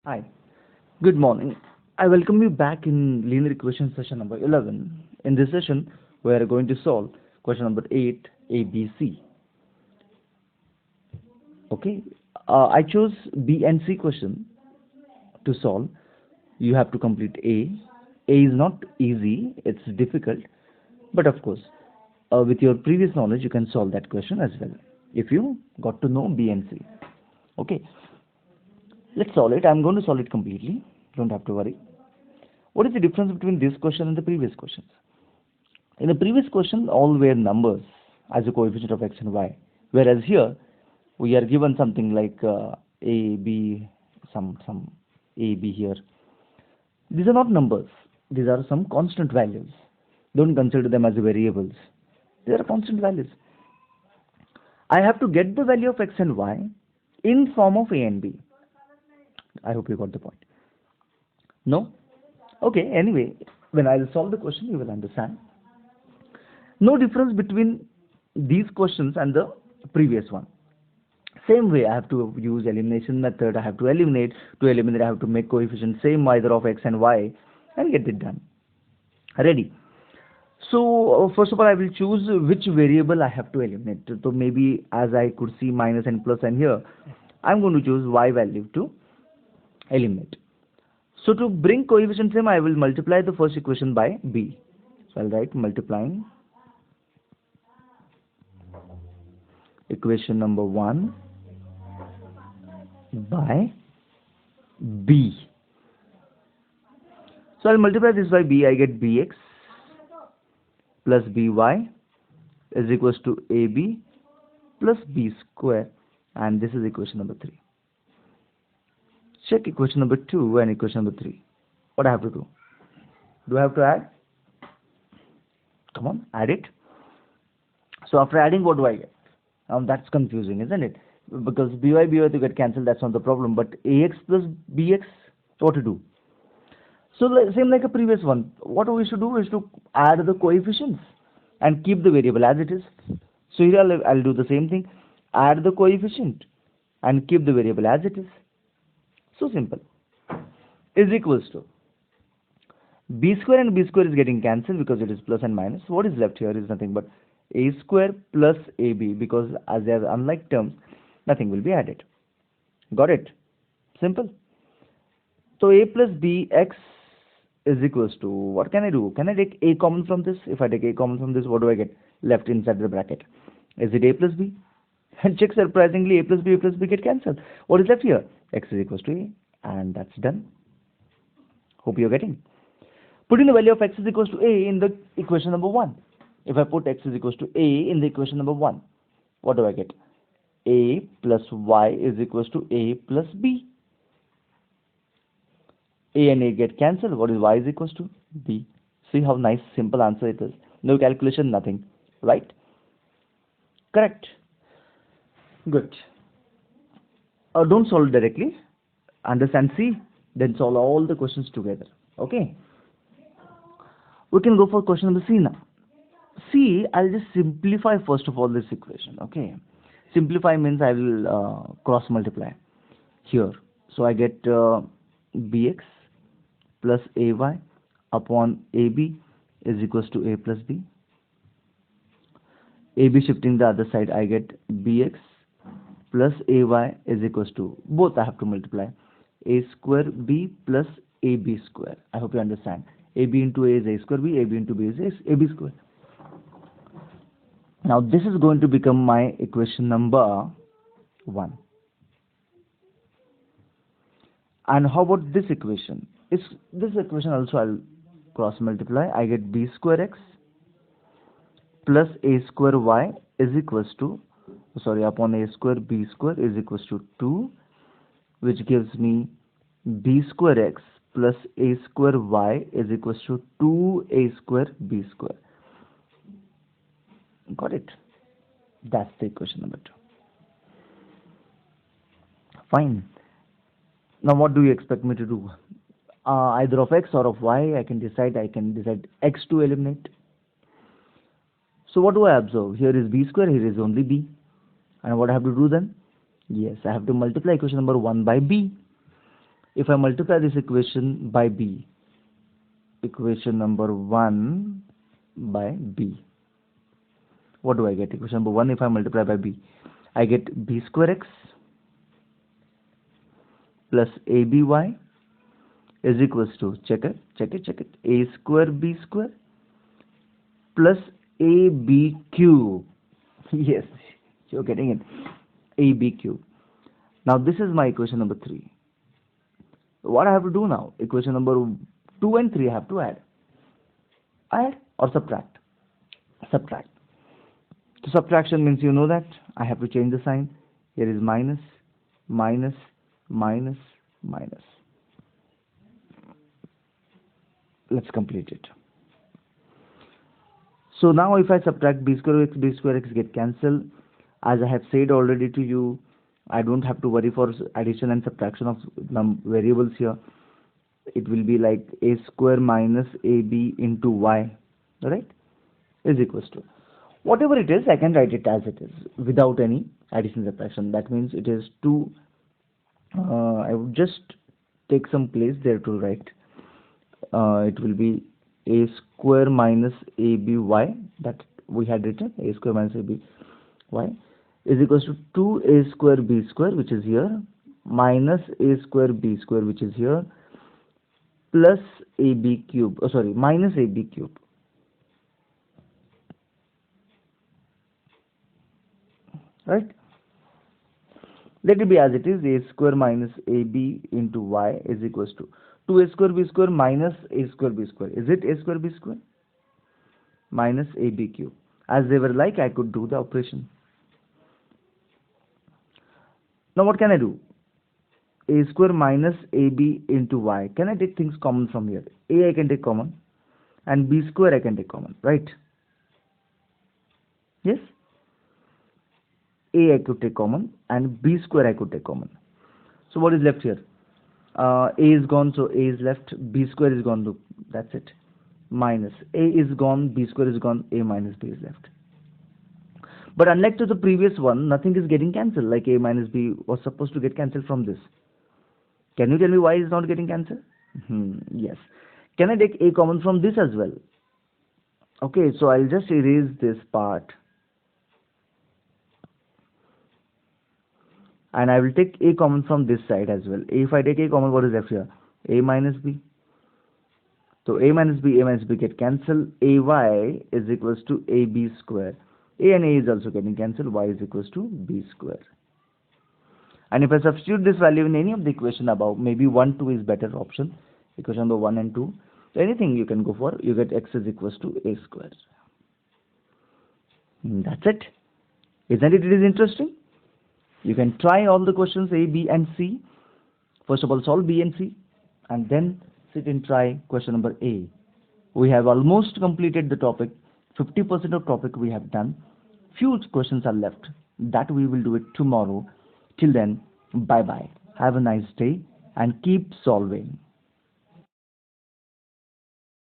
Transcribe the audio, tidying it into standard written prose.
Hi, good morning. I welcome you back in linear equation session number 11. In this session, we are going to solve question number 8, ABC. Okay, I chose B and C question to solve. You have to complete A. A is not easy, it's difficult, but of course, with your previous knowledge, you can solve that question as well if you got to know B and C. Okay, let's solve it. I'm going to solve it completely. Don't have to worry. What is the difference between this question and the previous questions? In the previous question, all were numbers as a coefficient of x and y, whereas here we are given something like a, b, some a, b here. These are not numbers. These are some constant values. Don't consider them as variables. They are constant values. I have to get the value of x and y in form of a and b. I hope you got the point. No? Okay, anyway, when I will solve the question, you will understand. No difference between these questions and the previous one. Same way, I have to use elimination method. I have to eliminate. To eliminate, I have to make coefficient same either of x and y and get it done. Ready? So first of all, I will choose which variable I have to eliminate. So maybe as I could see minus and plus and here, I'm going to choose y value to eliminate. So to bring coefficient same, I will multiply the first equation by b. So I'll write multiplying equation number 1 by b. So I'll multiply this by b. I get bx plus by is equals to ab plus b square, and this is equation number 3. Check equation number 2 and equation number 3. What I have to do? Do I have to add? Come on, add it. So after adding, what do I get? That's confusing, isn't it? Because by to get cancelled, that's not the problem. But ax plus bx, what to do? So same like a previous one. What we should do is to add the coefficients and keep the variable as it is. So here I'll do the same thing. Add the coefficient and keep the variable as it is. So simple. Is equals to b square, and b square is getting cancelled because it is plus and minus. What is left here is nothing but a square plus ab, because as they are unlike terms, nothing will be added. Got it? Simple. So a plus bx is equals to, what can I do? Can I take a common from this? If I take a common from this, what do I get left inside the bracket? Is it a plus b? And check, surprisingly, a plus b get cancelled. What is left here? X is equals to a, and that's done. Hope you're getting. Putting the value of x is equals to a in the equation number 1. If I put x is equals to a in the equation number 1, what do I get? A plus y is equals to a plus b. A and a get cancelled. What is y is equals to? B. See how nice, simple answer it is. No calculation, nothing. Right? Correct. Good. Don't solve directly. Understand C, then solve all the questions together. Okay? We can go for question number C now. C, I'll just simplify first of all this equation. Okay? Simplify means I will cross multiply here. So I get bx plus ay upon ab is equals to a plus b. AB shifting the other side, I get bx plus ay is equals to, both I have to multiply, a square b plus ab square. I hope you understand. ab into a is a square b, ab into b is ab square. Now this is going to become my equation number 1. And how about this equation? This equation also I'll cross multiply. I get b square x plus a square y is equals to, upon a square b square is equals to 2, which gives me b square x plus a square y is equals to 2a square b square. Got it? That's the equation number 2. Fine. Now what do you expect me to do? Either of x or of y, I can decide x to eliminate. So what do I observe? Here is b square, here is only b. And what I have to do then? Yes, I have to multiply equation number 1 by b. if I multiply this equation by b, equation number 1 by b, what do I get? Equation number 1, if I multiply by b, I get b square x plus aby is equals to, check it, a square b square plus ab cube. Yes, you're getting it, ab cube. Now this is my equation number 3. What I have to do now? Equation number 2 and 3 I have to add or subtract. Subtract. So subtraction means, you know that I have to change the sign. Here is minus, minus, minus, minus. Let's complete it. So now if I subtract b square x get cancelled. As I have said already to you, I don't have to worry for addition and subtraction of variables here. It will be like a square minus ab into y, right, is equals to, whatever it is, I can write it as it is without any addition subtraction. That means it is 2, I would just take some place there to write. It will be a square minus aby, that we had written, a square minus aby is equals to 2a square b square, which is here, minus a square b square, which is here, plus ab cube, minus ab cube. Right? Let it be as it is. A square minus ab into y is equals to 2a square b square minus a square b square. Is it a square b square? Minus ab cube. As they were like, I could do the operation. Now what can I do? A square minus ab into y. Can I take things common from here? A I can take common, and b square I can take common, right? Yes? A I could take common and b square I could take common. So what is left here? A is gone, so a is left. B square is gone, look, that's it. Minus a is gone, b square is gone, a minus b is left. But unlike to the previous one, nothing is getting cancelled. Like a minus b was supposed to get cancelled from this. Can you tell me why is not getting cancelled? Yes. Can I take a common from this as well? Okay, so I'll just erase this part. And I will take a common from this side as well. If I take a common, what is left here? A minus b. So a minus b get cancelled. Ay is equals to ab square. A and a is also getting cancelled. Y is equals to b square. And if I substitute this value in any of the equation above, maybe 1, 2 is better option. Equation number 1 and 2. So anything you can go for. You get x is equals to a square. That's it. Isn't it? It is interesting. You can try all the questions A, B and C. First of all, solve B and C, and then sit and try question number A. We have almost completed the topic. 50% of topic we have done. Few questions are left. That we will do it tomorrow. Till then, bye-bye. Have a nice day and keep solving.